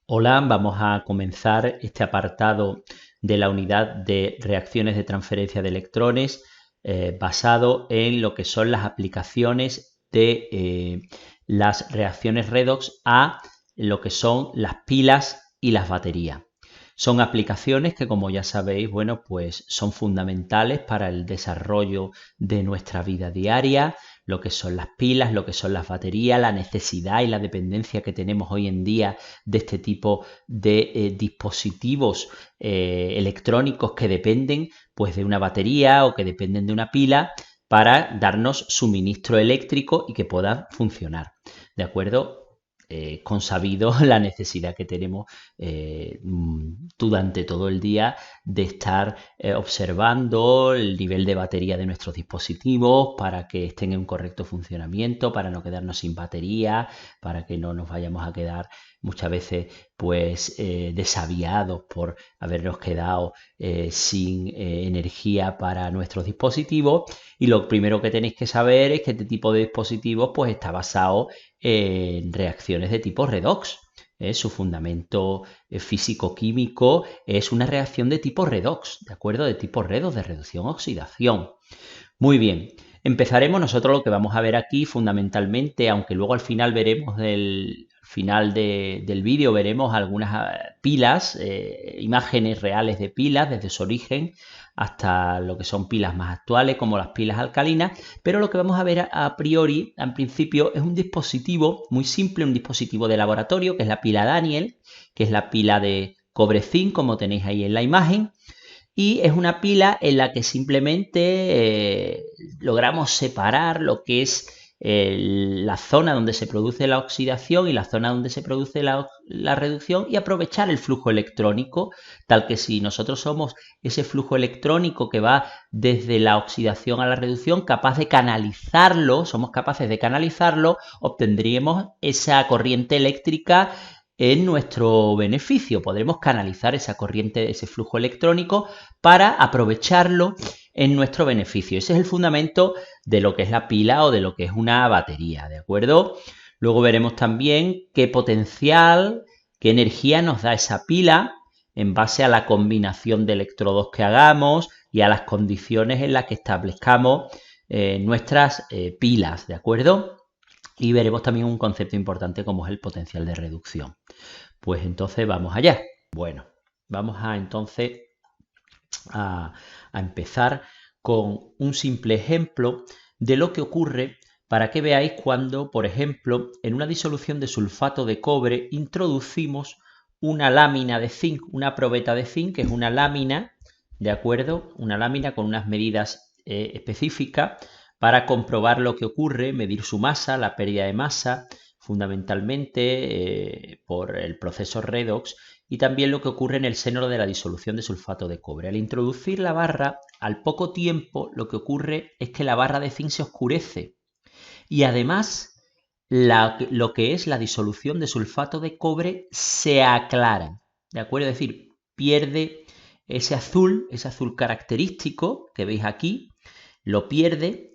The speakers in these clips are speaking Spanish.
Hola, vamos a comenzar este apartado de la unidad de reacciones de transferencia de electrones basado en lo que son las aplicaciones de las reacciones redox a lo que son las pilas y las baterías. Son aplicaciones que, como ya sabéis, bueno, pues son fundamentales para el desarrollo de nuestra vida diaria, lo que son las pilas, lo que son las baterías, la necesidad y la dependencia que tenemos hoy en día de este tipo de dispositivos electrónicos que dependen pues de una batería o que dependen de una pila para darnos suministro eléctrico y que pueda funcionar. ¿De acuerdo? Consabido la necesidad que tenemos durante todo el día de estar observando el nivel de batería de nuestros dispositivos para que estén en un correcto funcionamiento, para no quedarnos sin batería, para que no nos vayamos a quedar muchas veces pues desaviados por habernos quedado sin energía para nuestros dispositivos. Y lo primero que tenéis que saber es que este tipo de dispositivos pues está basado en reacciones de tipo redox. Su fundamento físico-químico es una reacción de tipo redox, ¿de acuerdo? De tipo redox, de reducción-oxidación. Muy bien, empezaremos nosotros lo que vamos a ver aquí fundamentalmente, aunque luego al final veremos del vídeo veremos algunas pilas, imágenes reales de pilas desde su origen hasta lo que son pilas más actuales como las pilas alcalinas, pero lo que vamos a ver a priori, en principio, es un dispositivo muy simple, un dispositivo de laboratorio que es la pila Daniel, que es la pila de cobre-zinc como tenéis ahí en la imagen, y es una pila en la que simplemente logramos separar lo que es la zona donde se produce la oxidación y la zona donde se produce la reducción y aprovechar el flujo electrónico, tal que si nosotros somos ese flujo electrónico que va desde la oxidación a la reducción, capaz de canalizarlo, somos capaces de canalizarlo, obtendríamos esa corriente eléctrica en nuestro beneficio. Podremos canalizar esa corriente, ese flujo electrónico para aprovecharlo en nuestro beneficio. Ese es el fundamento de lo que es la pila o de lo que es una batería, ¿de acuerdo? Luego veremos también qué potencial, qué energía nos da esa pila en base a la combinación de electrodos que hagamos y a las condiciones en las que establezcamos nuestras pilas, ¿de acuerdo? Y veremos también un concepto importante como es el potencial de reducción. Pues entonces vamos allá. Bueno, vamos a entonces a empezar con un simple ejemplo de lo que ocurre para que veáis cuando, por ejemplo, en una disolución de sulfato de cobre introducimos una lámina de zinc, una probeta de zinc, que es una lámina, ¿de acuerdo? Una lámina con unas medidas específicas para comprobar lo que ocurre, medir su masa, la pérdida de masa, fundamentalmente por el proceso redox, y también lo que ocurre en el seno de la disolución de sulfato de cobre. Al introducir la barra, al poco tiempo lo que ocurre es que la barra de zinc se oscurece y además lo que es la disolución de sulfato de cobre se aclara, ¿de acuerdo? Es decir, pierde ese azul característico que veis aquí, lo pierde,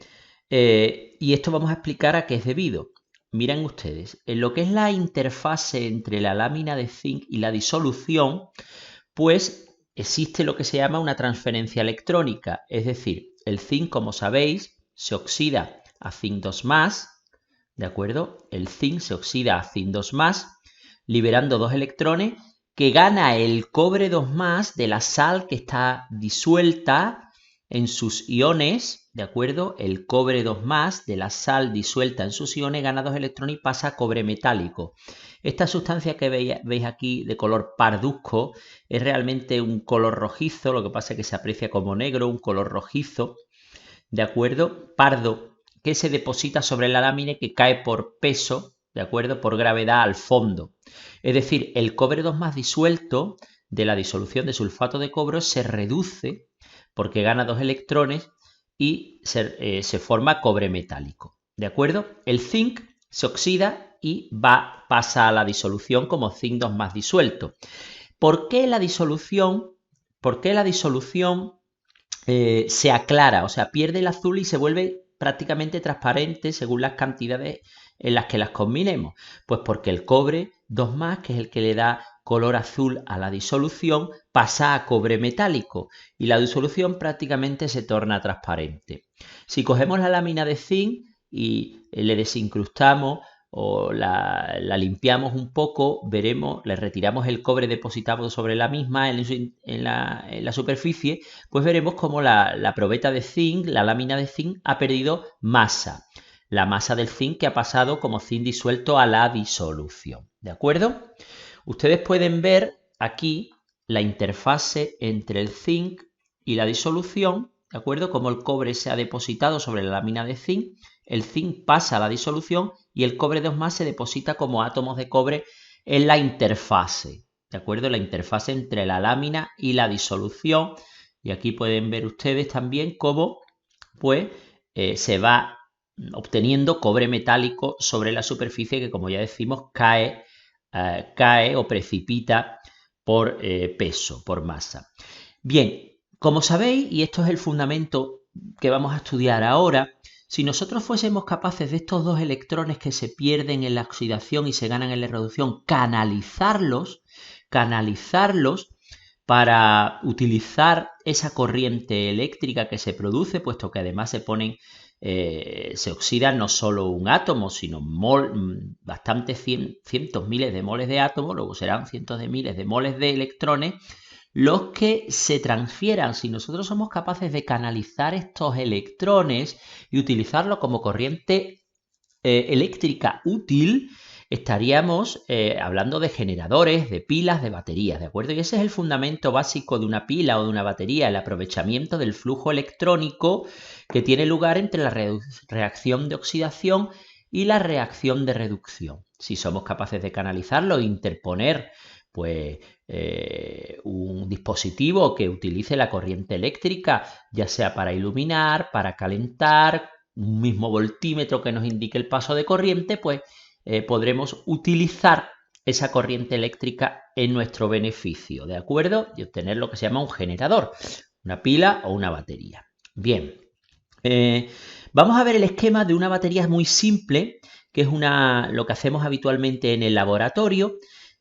y esto vamos a explicar a qué es debido. Miren ustedes, en lo que es la interfase entre la lámina de zinc y la disolución, pues existe lo que se llama una transferencia electrónica, es decir, el zinc, como sabéis, se oxida a zinc 2+, ¿de acuerdo? El zinc se oxida a zinc 2+, liberando dos electrones que gana el cobre 2+, de la sal que está disuelta en sus iones, ¿de acuerdo? El cobre 2+, de la sal disuelta en sus iones, gana dos electrones y pasa a cobre metálico. Esta sustancia que veis aquí de color parduzco es realmente un color rojizo, lo que pasa es que se aprecia como negro, un color rojizo, ¿de acuerdo? Pardo, que se deposita sobre la lámina y que cae por peso, ¿de acuerdo? Por gravedad al fondo. Es decir, el cobre 2+ disuelto de la disolución de sulfato de cobre se reduce porque gana dos electrones y se forma cobre metálico, ¿de acuerdo? El zinc se oxida y pasa a la disolución como zinc 2+ disuelto. ¿Por qué la disolución se aclara? O sea, pierde el azul y se vuelve prácticamente transparente según las cantidades en las que las combinemos. Pues porque el cobre 2+, que es el que le da color azul a la disolución, pasa a cobre metálico y la disolución prácticamente se torna transparente. Si cogemos la lámina de zinc y le desincrustamos o la limpiamos un poco, veremos, le retiramos el cobre depositado sobre la misma en la superficie, pues veremos como la probeta de zinc, la lámina de zinc, ha perdido masa. La masa del zinc que ha pasado como zinc disuelto a la disolución. ¿De acuerdo? Ustedes pueden ver aquí la interfase entre el zinc y la disolución, ¿de acuerdo? Como el cobre se ha depositado sobre la lámina de zinc, el zinc pasa a la disolución y el cobre 2+ se deposita como átomos de cobre en la interfase, ¿de acuerdo? La interfase entre la lámina y la disolución. Y aquí pueden ver ustedes también cómo pues, se va obteniendo cobre metálico sobre la superficie que, como ya decimos, cae o precipita por peso, por masa. Bien, como sabéis, y esto es el fundamento que vamos a estudiar ahora, si nosotros fuésemos capaces de estos dos electrones que se pierden en la oxidación y se ganan en la reducción, canalizarlos para utilizar esa corriente eléctrica que se produce, puesto que además se oxida no solo un átomo, sino bastantes cientos, miles de moles de átomos, luego serán cientos de miles de moles de electrones, los que se transfieran. Si nosotros somos capaces de canalizar estos electrones y utilizarlo como corriente eléctrica útil, estaríamos hablando de generadores, de pilas, de baterías, ¿de acuerdo? Y ese es el fundamento básico de una pila o de una batería, el aprovechamiento del flujo electrónico que tiene lugar entre la reacción de oxidación y la reacción de reducción. Si somos capaces de canalizarlo e interponer pues un dispositivo que utilice la corriente eléctrica, ya sea para iluminar, para calentar, un mismo voltímetro que nos indique el paso de corriente, pues podremos utilizar esa corriente eléctrica en nuestro beneficio, ¿de acuerdo? Y obtener lo que se llama un generador, una pila o una batería. Bien, vamos a ver el esquema de una batería muy simple, que es lo que hacemos habitualmente en el laboratorio,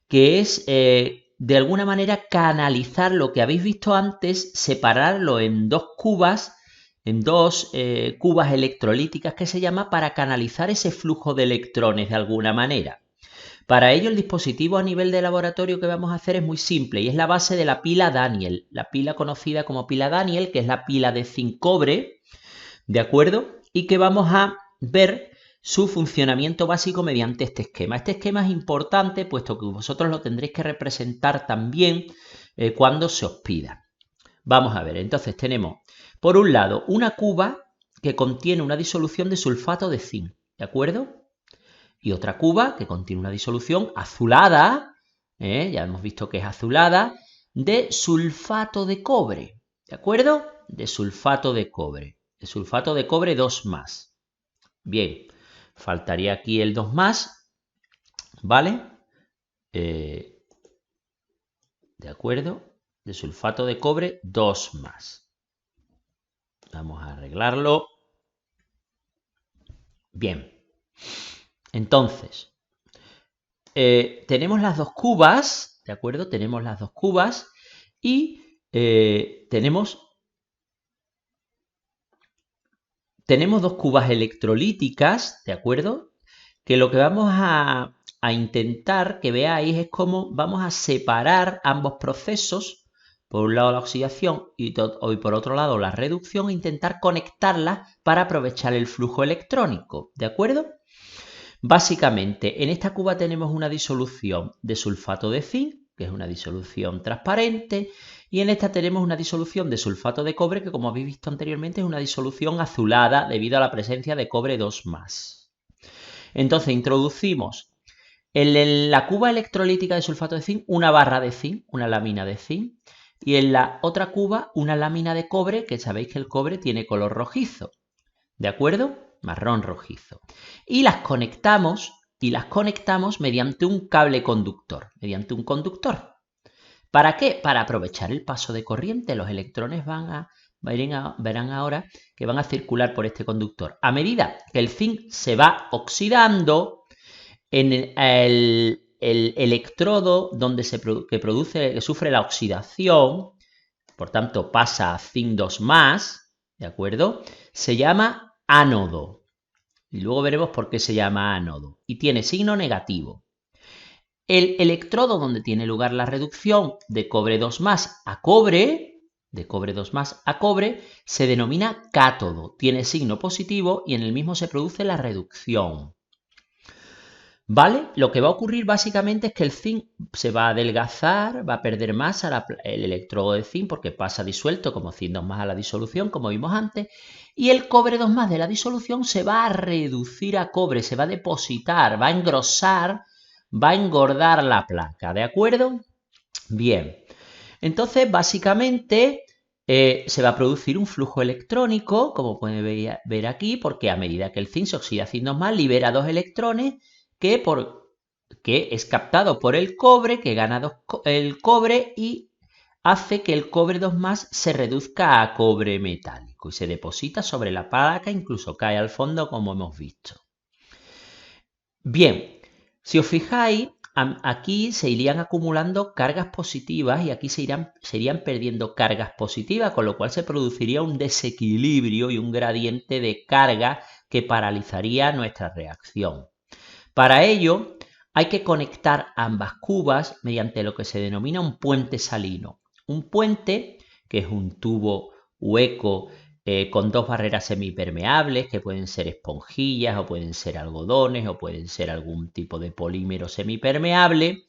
que es de alguna manera canalizar lo que habéis visto antes, separarlo en dos cubas electrolíticas que se llama, para canalizar ese flujo de electrones de alguna manera. Para ello el dispositivo a nivel de laboratorio que vamos a hacer es muy simple y es la base de la pila Daniell, la pila conocida como pila Daniell, que es la pila de zinc-cobre, ¿de acuerdo? Y que vamos a ver su funcionamiento básico mediante este esquema. Este esquema es importante puesto que vosotros lo tendréis que representar también cuando se os pida. Vamos a ver, entonces tenemos por un lado una cuba que contiene una disolución de sulfato de zinc, ¿de acuerdo? Y otra cuba que contiene una disolución azulada, ya hemos visto que es azulada, de sulfato de cobre, ¿de acuerdo? De sulfato de cobre 2+. Bien, faltaría aquí el 2+, ¿vale? ¿De acuerdo? De sulfato de cobre 2+. Vamos a arreglarlo. Bien. Entonces, tenemos las dos cubas, ¿de acuerdo? Tenemos las dos cubas y tenemos dos cubas electrolíticas, ¿de acuerdo? Que lo que vamos a intentar que veáis es cómo vamos a separar ambos procesos, por un lado la oxidación y por otro lado la reducción, e intentar conectarlas para aprovechar el flujo electrónico, ¿de acuerdo? Básicamente, en esta cuba tenemos una disolución de sulfato de zinc, que es una disolución transparente, y en esta tenemos una disolución de sulfato de cobre, que como habéis visto anteriormente es una disolución azulada debido a la presencia de cobre 2+. Entonces introducimos en la cuba electrolítica de sulfato de zinc una barra de zinc, una lámina de zinc, y en la otra cuba una lámina de cobre, que sabéis que el cobre tiene color rojizo, ¿de acuerdo? Marrón rojizo. Y las conectamos mediante un cable conductor, mediante un conductor. ¿Para qué? Para aprovechar el paso de corriente. Los electrones verán ahora que van a circular por este conductor. A medida que el zinc se va oxidando, en el electrodo que sufre la oxidación, por tanto pasa a zinc 2+, ¿de acuerdo? Se llama ánodo. Y luego veremos por qué se llama ánodo. Y tiene signo negativo. El electrodo donde tiene lugar la reducción de cobre 2+ a cobre, se denomina cátodo. Tiene signo positivo y en el mismo se produce la reducción. ¿Vale? Lo que va a ocurrir básicamente es que el zinc se va a adelgazar, va a perder masa el electrodo de zinc porque pasa disuelto como zinc 2+ a la disolución, como vimos antes, y el cobre 2+ de la disolución se va a reducir a cobre, se va a depositar, va a engrosar, va a engordar la placa, ¿de acuerdo? Bien, entonces básicamente se va a producir un flujo electrónico, como pueden ver aquí, porque a medida que el zinc se oxida a zinc 2+, libera 2 electrones que es captado por el cobre, que gana el cobre y hace que el cobre 2+ se reduzca a cobre metálico y se deposita sobre la placa, incluso cae al fondo como hemos visto. Bien, si os fijáis, aquí se irían acumulando cargas positivas y aquí se irían perdiendo cargas positivas, con lo cual se produciría un desequilibrio y un gradiente de carga que paralizaría nuestra reacción. Para ello, hay que conectar ambas cubas mediante lo que se denomina un puente salino. Un puente, que es un tubo hueco con 2 barreras semipermeables, que pueden ser esponjillas o pueden ser algodones o pueden ser algún tipo de polímero semipermeable,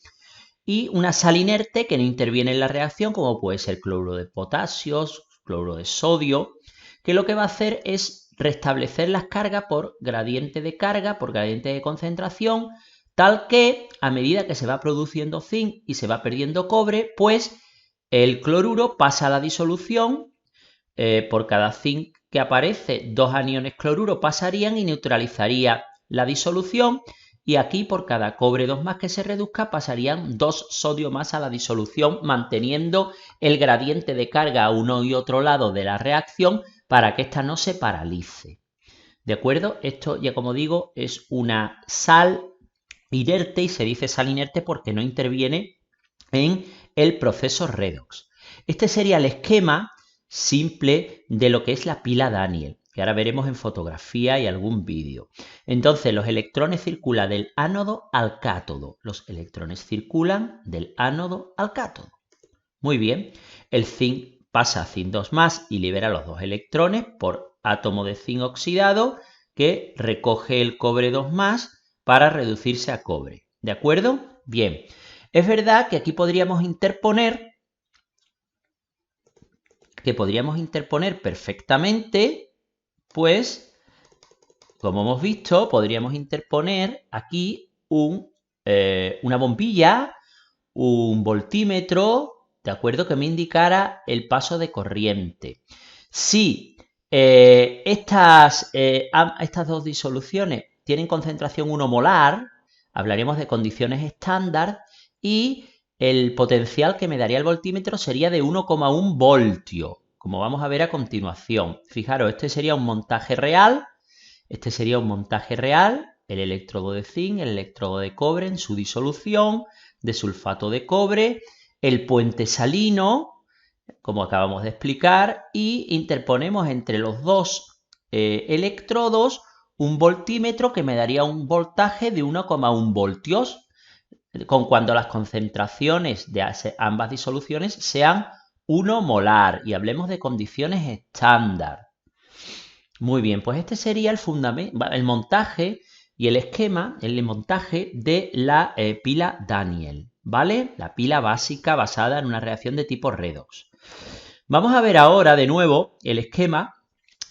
y una sal inerte que no interviene en la reacción, como puede ser cloruro de potasio, cloruro de sodio, que lo que va a hacer es restablecer las cargas por gradiente de carga, por gradiente de concentración, tal que a medida que se va produciendo zinc y se va perdiendo cobre, pues el cloruro pasa a la disolución. Por cada zinc que aparece, 2 aniones cloruro pasarían y neutralizaría la disolución, y aquí por cada cobre 2+ que se reduzca pasarían 2 sodio más a la disolución, manteniendo el gradiente de carga a uno y otro lado de la reacción para que ésta no se paralice. ¿De acuerdo? Esto, ya como digo, es una sal inerte, y se dice sal inerte porque no interviene en el proceso redox. Este sería el esquema simple de lo que es la pila Daniell, que ahora veremos en fotografía y algún vídeo. Entonces, los electrones circulan del ánodo al cátodo. Los electrones circulan del ánodo al cátodo. Muy bien, el zinc pasa a zinc 2+ y libera los 2 electrones por átomo de zinc oxidado, que recoge el cobre 2+ para reducirse a cobre. ¿De acuerdo? Bien, es verdad que aquí podríamos interponer perfectamente, pues, como hemos visto, podríamos interponer aquí una bombilla, un voltímetro, ¿de acuerdo?, que me indicara el paso de corriente. Si estas 2 disoluciones tienen concentración 1 molar, hablaremos de condiciones estándar, y el potencial que me daría el voltímetro sería de 1,1 voltio, como vamos a ver a continuación. Fijaros, este sería un montaje real, el electrodo de zinc, el electrodo de cobre en su disolución de sulfato de cobre, el puente salino, como acabamos de explicar, y interponemos entre los 2 electrodos un voltímetro que me daría un voltaje de 1,1 voltios, con cuando las concentraciones de ambas disoluciones sean 1 molar, y hablemos de condiciones estándar. Muy bien, pues este sería el montaje y el esquema, el montaje de la pila Daniell, ¿vale? La pila básica basada en una reacción de tipo redox. Vamos a ver ahora de nuevo el esquema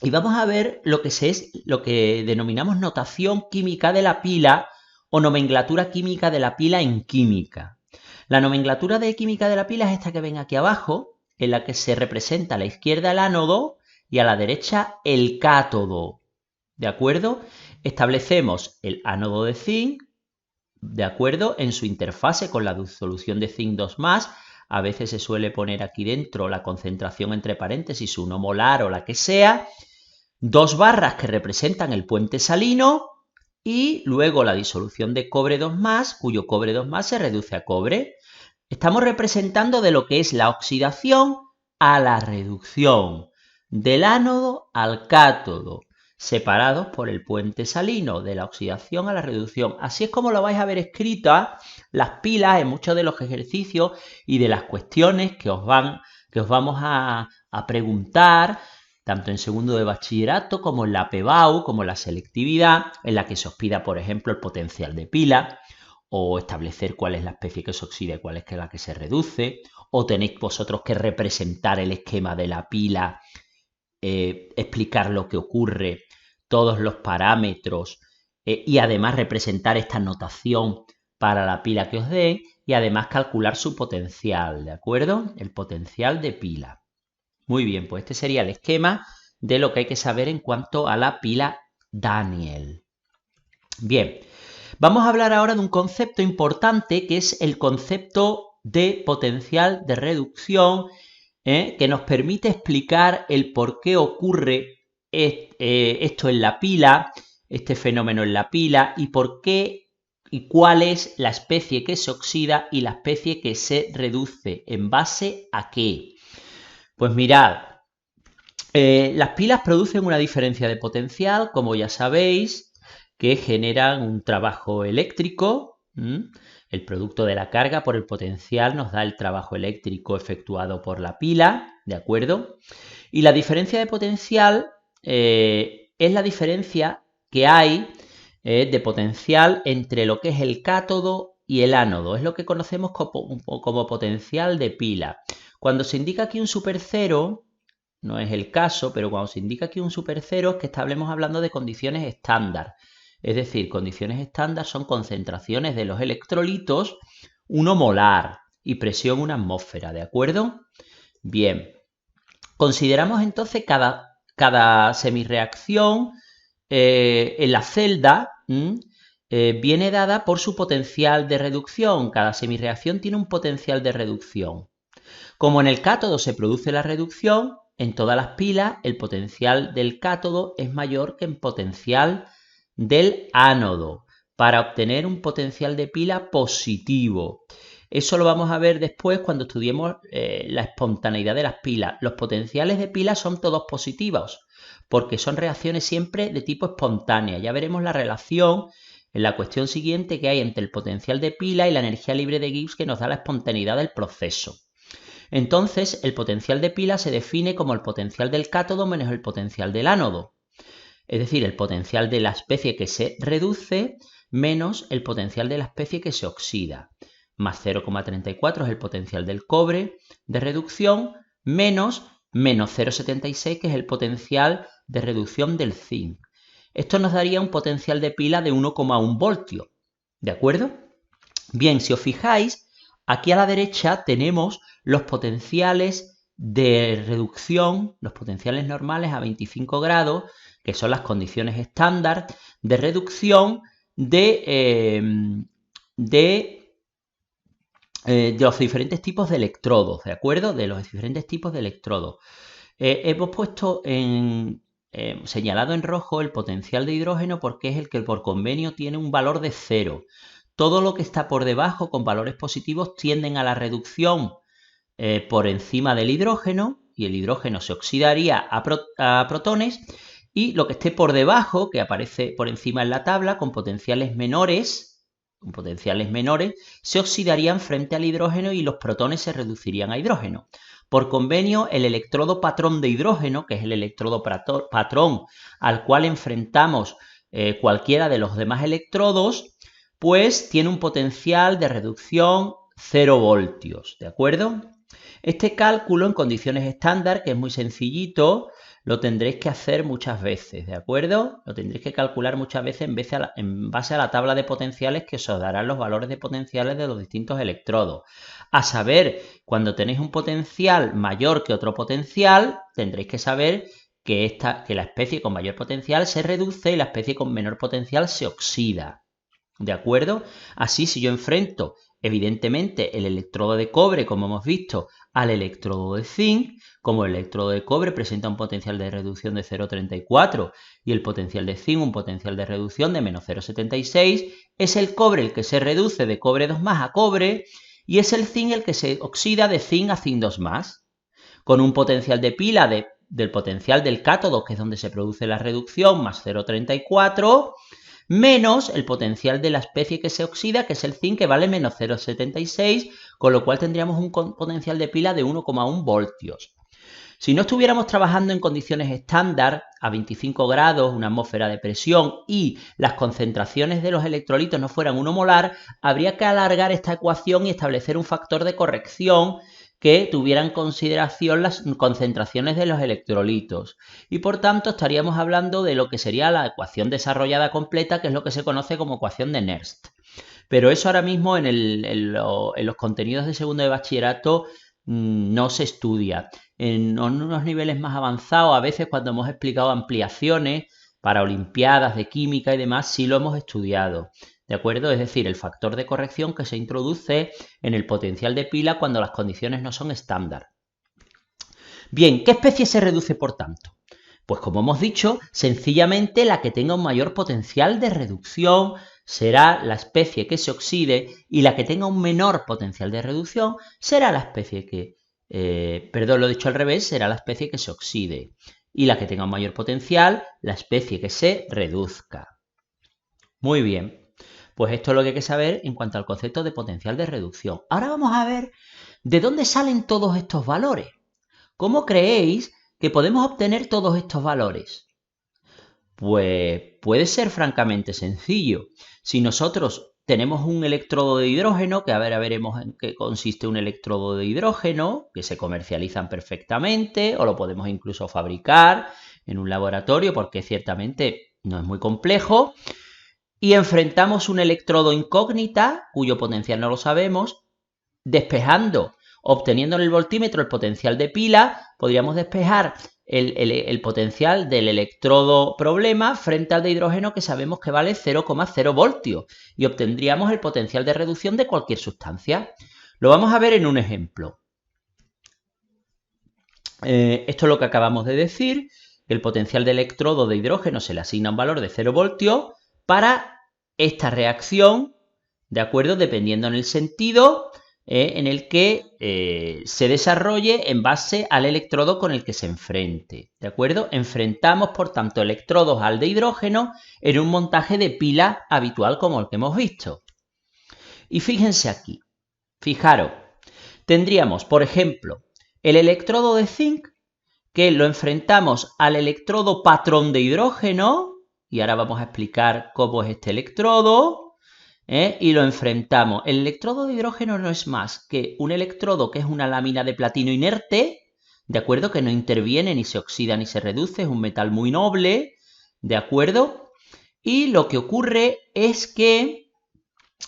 y vamos a ver lo que denominamos notación química de la pila o nomenclatura química de la pila en química. La nomenclatura de química de la pila es esta que ven aquí abajo, en la que se representa a la izquierda el ánodo y a la derecha el cátodo. ¿De acuerdo? Establecemos el ánodo de zinc, ¿de acuerdo?, en su interfase con la disolución de zinc 2+. A veces se suele poner aquí dentro la concentración entre paréntesis 1 molar o la que sea. 2 barras que representan el puente salino, y luego la disolución de cobre 2+, cuyo cobre 2+ se reduce a cobre. Estamos representando de lo que es la oxidación a la reducción, del ánodo al cátodo, separados por el puente salino, de la oxidación a la reducción. Así es como lo vais a ver escrita las pilas en muchos de los ejercicios y de las cuestiones que os vamos a preguntar, tanto en segundo de bachillerato como en la PBAU, como en la selectividad, en la que se os pida, por ejemplo, el potencial de pila, o establecer cuál es la especie que se oxida y cuál es la que se reduce, o tenéis vosotros que representar el esquema de la pila, explicar lo que ocurre, todos los parámetros, y además representar esta notación para la pila que os dé, y además calcular su potencial, ¿de acuerdo? El potencial de pila. Muy bien, pues este sería el esquema de lo que hay que saber en cuanto a la pila Daniell. Bien, vamos a hablar ahora de un concepto importante que es el concepto de potencial de reducción, que nos permite explicar el por qué ocurre esto en la pila, este fenómeno en la pila, y por qué y cuál es la especie que se oxida y la especie que se reduce, en base a qué. Pues mirad, las pilas producen una diferencia de potencial, como ya sabéis, que generan un trabajo eléctrico. El producto de la carga por el potencial nos da el trabajo eléctrico efectuado por la pila, ¿de acuerdo? Y la diferencia de potencial es la diferencia que hay de potencial entre lo que es el cátodo y el ánodo. Es lo que conocemos como potencial de pila. Cuando se indica aquí un supercero, no es el caso, pero cuando se indica aquí un supercero es que estamos hablando de condiciones estándar. Es decir, condiciones estándar son concentraciones de los electrolitos 1 molar y presión 1 atmósfera, ¿de acuerdo? Bien, consideramos entonces cada semirreacción en la celda viene dada por su potencial de reducción. Cada semirreacción tiene un potencial de reducción. Como en el cátodo se produce la reducción, en todas las pilas el potencial del cátodo es mayor que el potencial del ánodo para obtener un potencial de pila positivo. Eso lo vamos a ver después cuando estudiemos la espontaneidad de las pilas. Los potenciales de pila son todos positivos porque son reacciones siempre de tipo espontánea. Ya veremos la relación en la cuestión siguiente que hay entre el potencial de pila y la energía libre de Gibbs que nos da la espontaneidad del proceso. Entonces, el potencial de pila se define como el potencial del cátodo menos el potencial del ánodo. Es decir, el potencial de la especie que se reduce menos el potencial de la especie que se oxida. Más 0,34 es el potencial del cobre de reducción menos 0,76 que es el potencial de reducción del zinc. Esto nos daría un potencial de pila de 1,1 voltios. ¿De acuerdo? Bien, si os fijáis, aquí a la derecha tenemos los potenciales de reducción, los potenciales normales a 25 grados, que son las condiciones estándar de reducción de los diferentes tipos de electrodos, ¿de acuerdo? De los diferentes tipos de electrodos. Hemos puesto señalado en rojo el potencial de hidrógeno porque es el que por convenio tiene un valor de 0. Todo lo que está por debajo con valores positivos tienden a la reducción por encima del hidrógeno y el hidrógeno se oxidaría a protones, y lo que esté por debajo, que aparece por encima en la tabla, con potenciales menores, se oxidarían frente al hidrógeno y los protones se reducirían a hidrógeno. Por convenio, el electrodo patrón de hidrógeno, que es el electrodo patrón al cual enfrentamos cualquiera de los demás electrodos, pues tiene un potencial de reducción 0 voltios, ¿de acuerdo? Este cálculo en condiciones estándar, que es muy sencillito, lo tendréis que hacer muchas veces, ¿de acuerdo? Lo tendréis que calcular muchas veces en base a la tabla de potenciales que os darán los valores de potenciales de los distintos electrodos. A saber, cuando tenéis un potencial mayor que otro potencial, tendréis que saber que la especie con mayor potencial se reduce y la especie con menor potencial se oxida. ¿De acuerdo? Así, si yo enfrento evidentemente el electrodo de cobre, como hemos visto, al electrodo de zinc. Como el electrodo de cobre presenta un potencial de reducción de 0,34 y el potencial de zinc un potencial de reducción de menos 0,76, es el cobre el que se reduce de cobre 2+ a cobre y es el zinc el que se oxida de zinc a zinc 2+, con un potencial de pila del potencial del cátodo, que es donde se produce la reducción, más 0,34, menos el potencial de la especie que se oxida, que es el zinc, que vale menos 0,76, con lo cual tendríamos un potencial de pila de 1,1 voltios. Si no estuviéramos trabajando en condiciones estándar, a 25 grados, una atmósfera de presión, y las concentraciones de los electrolitos no fueran 1 molar, habría que alargar esta ecuación y establecer un factor de corrección que tuviera en consideración las concentraciones de los electrolitos. Y por tanto estaríamos hablando de lo que sería la ecuación desarrollada completa, que es lo que se conoce como ecuación de Nernst. Pero eso ahora mismo en los contenidos de segundo de bachillerato no se estudia. En unos niveles más avanzados, a veces cuando hemos explicado ampliaciones para olimpiadas de química y demás, sí lo hemos estudiado. ¿De acuerdo? Es decir, el factor de corrección que se introduce en el potencial de pila cuando las condiciones no son estándar. Bien, ¿qué especie se reduce por tanto? Pues como hemos dicho, sencillamente la que tenga un mayor potencial de reducción será la especie que se oxide y la que tenga un menor potencial de reducción será la especie que, lo he dicho al revés, será la especie que se oxide. Y la que tenga un mayor potencial, la especie que se reduzca. Muy bien. Pues esto es lo que hay que saber en cuanto al concepto de potencial de reducción. Ahora vamos a ver de dónde salen todos estos valores. ¿Cómo creéis que podemos obtener todos estos valores? Pues puede ser francamente sencillo. Si nosotros tenemos un electrodo de hidrógeno, que ahora veremos en qué consiste un electrodo de hidrógeno, que se comercializan perfectamente o lo podemos incluso fabricar en un laboratorio porque ciertamente no es muy complejo. Y enfrentamos un electrodo incógnita, cuyo potencial no lo sabemos, despejando, obteniendo en el voltímetro el potencial de pila, podríamos despejar el potencial del electrodo problema frente al de hidrógeno que sabemos que vale 0,0 voltios y obtendríamos el potencial de reducción de cualquier sustancia. Lo vamos a ver en un ejemplo. Esto es lo que acabamos de decir, que el potencial de electrodo de hidrógeno se le asigna un valor de 0 voltios para esta reacción, ¿de acuerdo? Dependiendo en el sentido en el que se desarrolle en base al electrodo con el que se enfrente, ¿de acuerdo? Enfrentamos, por tanto, electrodos al de hidrógeno en un montaje de pila habitual como el que hemos visto. Y fíjense aquí, fijaros, tendríamos, por ejemplo, el electrodo de zinc, que lo enfrentamos al electrodo patrón de hidrógeno, y ahora vamos a explicar cómo es este electrodo, y lo enfrentamos. El electrodo de hidrógeno no es más que un electrodo que es una lámina de platino inerte, ¿de acuerdo? Que no interviene, ni se oxida, ni se reduce, es un metal muy noble, ¿de acuerdo? Y lo que ocurre es que,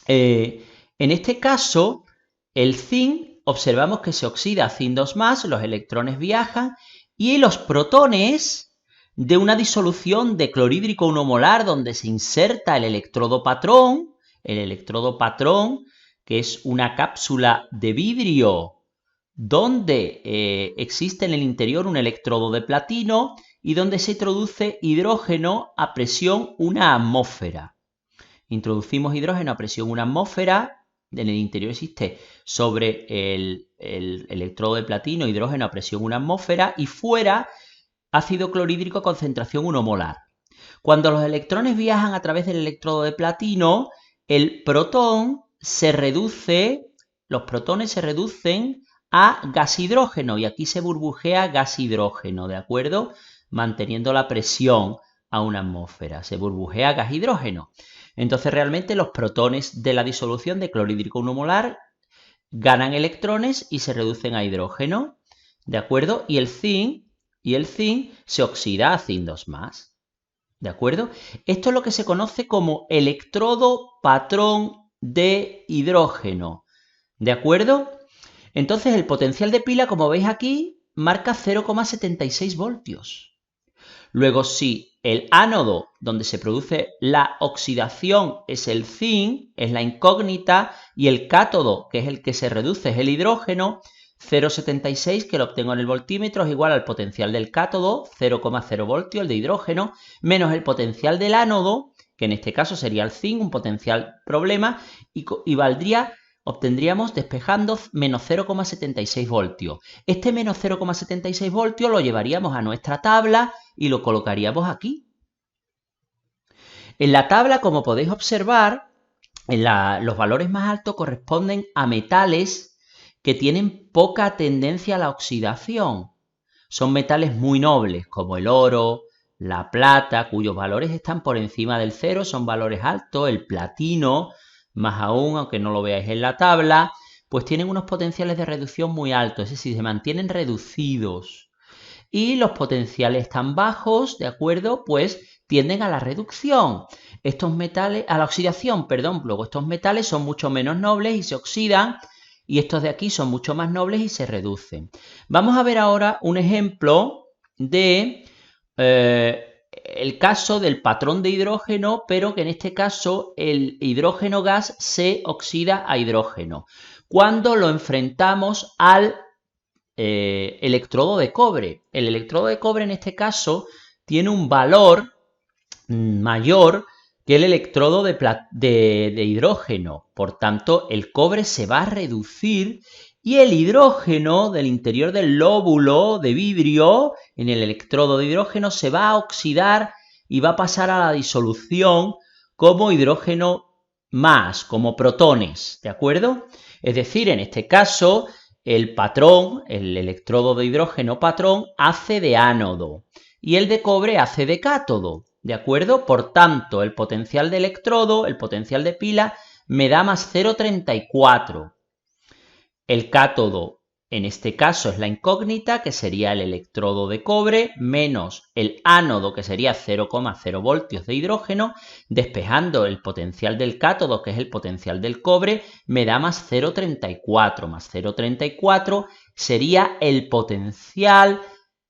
en este caso, el zinc, observamos que se oxida a zinc 2+, los electrones viajan, y los protones de una disolución de clorhídrico 1 molar donde se inserta el electrodo patrón, que es una cápsula de vidrio donde existe en el interior un electrodo de platino y donde se introduce hidrógeno a presión 1 atmósfera. Introducimos hidrógeno a presión 1 atmósfera, en el interior existe sobre el electrodo de platino hidrógeno a presión 1 atmósfera y fuera ácido clorhídrico a concentración 1 molar. Cuando los electrones viajan a través del electrodo de platino, el protón se reduce, los protones se reducen a gas hidrógeno y aquí se burbujea gas hidrógeno, ¿de acuerdo? Manteniendo la presión a 1 atmósfera, se burbujea gas hidrógeno. Entonces realmente los protones de la disolución de clorhídrico 1 molar ganan electrones y se reducen a hidrógeno, ¿de acuerdo? Y el zinc se oxida a zinc 2+. ¿De acuerdo? Esto es lo que se conoce como electrodo patrón de hidrógeno. ¿De acuerdo? Entonces el potencial de pila, como veis aquí, marca 0,76 voltios. Luego, si el ánodo donde se produce la oxidación es el zinc, es la incógnita, y el cátodo, que es el que se reduce, es el hidrógeno, 0,76, que lo obtengo en el voltímetro, es igual al potencial del cátodo, 0,0 voltios, el de hidrógeno, menos el potencial del ánodo, que en este caso sería el zinc, un potencial problema, y obtendríamos despejando menos 0,76 voltios. Este menos 0,76 voltios lo llevaríamos a nuestra tabla y lo colocaríamos aquí. En la tabla, como podéis observar, los valores más altos corresponden a metales que tienen poca tendencia a la oxidación. Son metales muy nobles, como el oro, la plata, cuyos valores están por encima del cero, son valores altos, el platino, más aún, aunque no lo veáis en la tabla, pues tienen unos potenciales de reducción muy altos, es decir, se mantienen reducidos. Y los potenciales tan bajos, ¿de acuerdo? Pues tienden a la reducción. Estos metales, a la oxidación, perdón, luego estos metales son mucho menos nobles y se oxidan, y estos de aquí son mucho más nobles y se reducen. Vamos a ver ahora un ejemplo de el caso del patrón de hidrógeno, pero que en este caso el hidrógeno gas se oxida a hidrógeno cuando lo enfrentamos al electrodo de cobre. El electrodo de cobre en este caso tiene un valor mayor que el electrodo de hidrógeno. Por tanto, el cobre se va a reducir y el hidrógeno del interior del lóbulo de vidrio en el electrodo de hidrógeno se va a oxidar y va a pasar a la disolución como hidrógeno más, como protones, ¿de acuerdo? Es decir, en este caso, el patrón, el electrodo de hidrógeno patrón, hace de ánodo y el de cobre hace de cátodo, ¿de acuerdo? Por tanto, el potencial de electrodo, el potencial de pila, me da más 0,34. El cátodo, en este caso, es la incógnita, que sería el electrodo de cobre, menos el ánodo, que sería 0,0 voltios de hidrógeno, despejando el potencial del cátodo, que es el potencial del cobre, me da más 0,34. Más 0,34 sería el potencial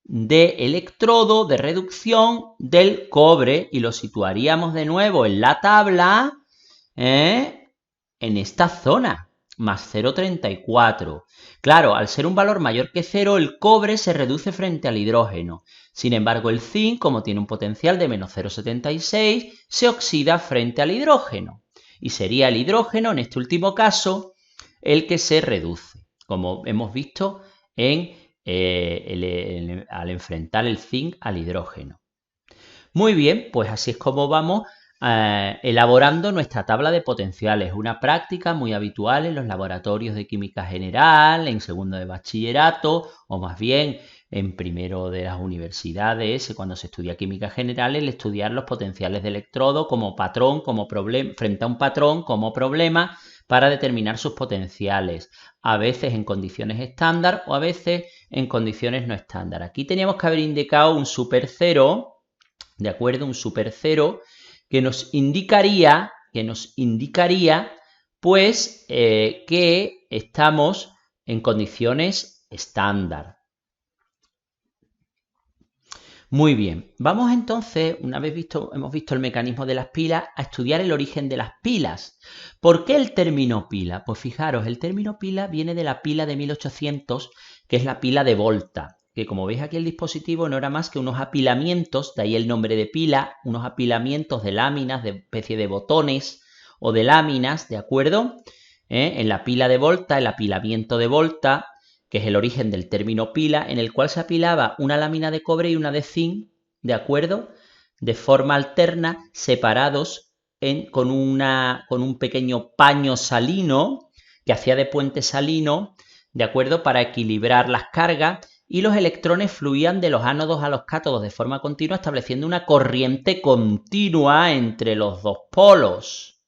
de electrodo de reducción del cobre, y lo situaríamos de nuevo en la tabla en esta zona, más 0,34. Claro, al ser un valor mayor que 0, el cobre se reduce frente al hidrógeno. Sin embargo, el zinc, como tiene un potencial de menos 0,76, se oxida frente al hidrógeno. Y sería el hidrógeno, en este último caso, el que se reduce, como hemos visto al enfrentar el zinc al hidrógeno. Muy bien, pues así es como vamos elaborando nuestra tabla de potenciales, una práctica muy habitual en los laboratorios de química general, en segundo de bachillerato, o más bien en primero de las universidades, cuando se estudia química general, el estudiar los potenciales de electrodo como patrón, como problema, frente a un patrón como problema para determinar sus potenciales, a veces en condiciones estándar o a veces en condiciones no estándar. Aquí teníamos que haber indicado un super cero, ¿de acuerdo? Un super cero que nos indicaría pues que estamos en condiciones estándar. Muy bien, vamos entonces, una vez hemos visto el mecanismo de las pilas, a estudiar el origen de las pilas. ¿Por qué el término pila? Pues fijaros, el término pila viene de la pila de 1800, que es la pila de Volta, que como veis aquí el dispositivo no era más que unos apilamientos, de ahí el nombre de pila, unos apilamientos de láminas, de especie de botones o de láminas, ¿de acuerdo? En la pila de Volta, el apilamiento de Volta, que es el origen del término pila, en el cual se apilaba una lámina de cobre y una de zinc, ¿de acuerdo? De forma alterna, separados con un pequeño paño salino, que hacía de puente salino, ¿de acuerdo? Para equilibrar las cargas, y los electrones fluían de los ánodos a los cátodos de forma continua, estableciendo una corriente continua entre los dos polos,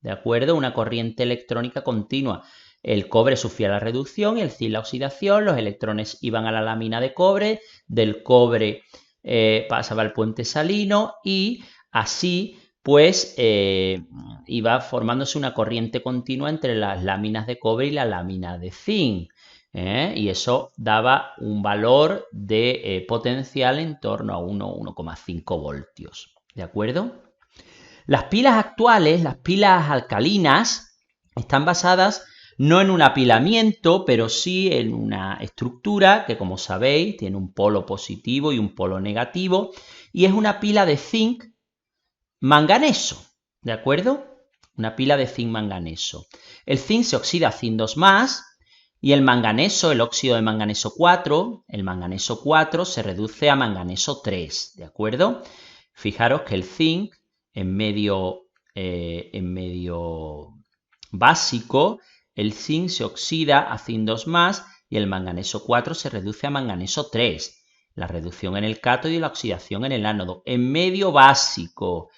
¿de acuerdo? Una corriente electrónica continua. El cobre sufría la reducción y el zinc la oxidación, los electrones iban a la lámina de cobre, del cobre pasaba al puente salino y así pues iba formándose una corriente continua entre las láminas de cobre y la lámina de zinc. Y eso daba un valor de potencial en torno a 1,5 voltios. ¿De acuerdo? Las pilas actuales, las pilas alcalinas, están basadas no en un apilamiento, pero sí en una estructura que, como sabéis, tiene un polo positivo y un polo negativo, y es una pila de zinc manganeso, ¿de acuerdo? Una pila de zinc manganeso. El zinc se oxida a zinc 2+, y el manganeso, el óxido de manganeso 4, el manganeso 4 se reduce a manganeso 3, ¿de acuerdo? Fijaros que el zinc en medio básico, el zinc se oxida a zinc 2+, y el manganeso 4 se reduce a manganeso 3. La reducción en el cátodo y la oxidación en el ánodo. En medio básico.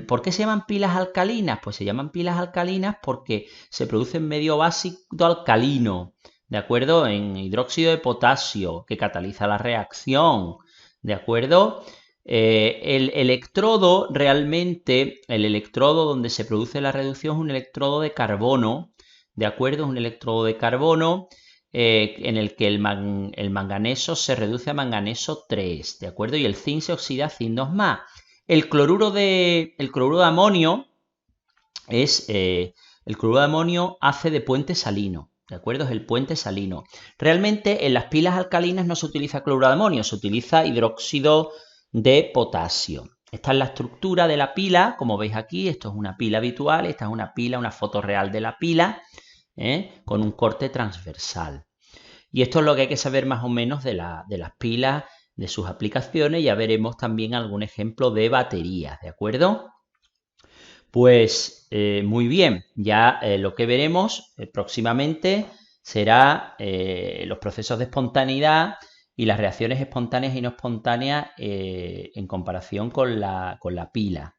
¿Por qué se llaman pilas alcalinas? Pues se llaman pilas alcalinas porque se produce en medio básico alcalino, ¿de acuerdo? En hidróxido de potasio, que cataliza la reacción, ¿de acuerdo? El electrodo, realmente, el electrodo donde se produce la reducción es un electrodo de carbono, ¿de acuerdo? Es un electrodo de carbono en el que el manganeso se reduce a manganeso 3, ¿de acuerdo? Y el zinc se oxida a zinc 2+. El cloruro de amonio el cloruro de amonio hace de puente salino, ¿de acuerdo? Es el puente salino. Realmente en las pilas alcalinas no se utiliza cloruro de amonio, se utiliza hidróxido de potasio. Esta es la estructura de la pila, como veis aquí, esto es una pila habitual, esta es una pila, una foto real de la pila, con un corte transversal. Y esto es lo que hay que saber más o menos de las pilas, de sus aplicaciones. Ya veremos también algún ejemplo de baterías, ¿de acuerdo? Pues muy bien, ya lo que veremos próximamente será los procesos de espontaneidad y las reacciones espontáneas y no espontáneas en comparación con la pila.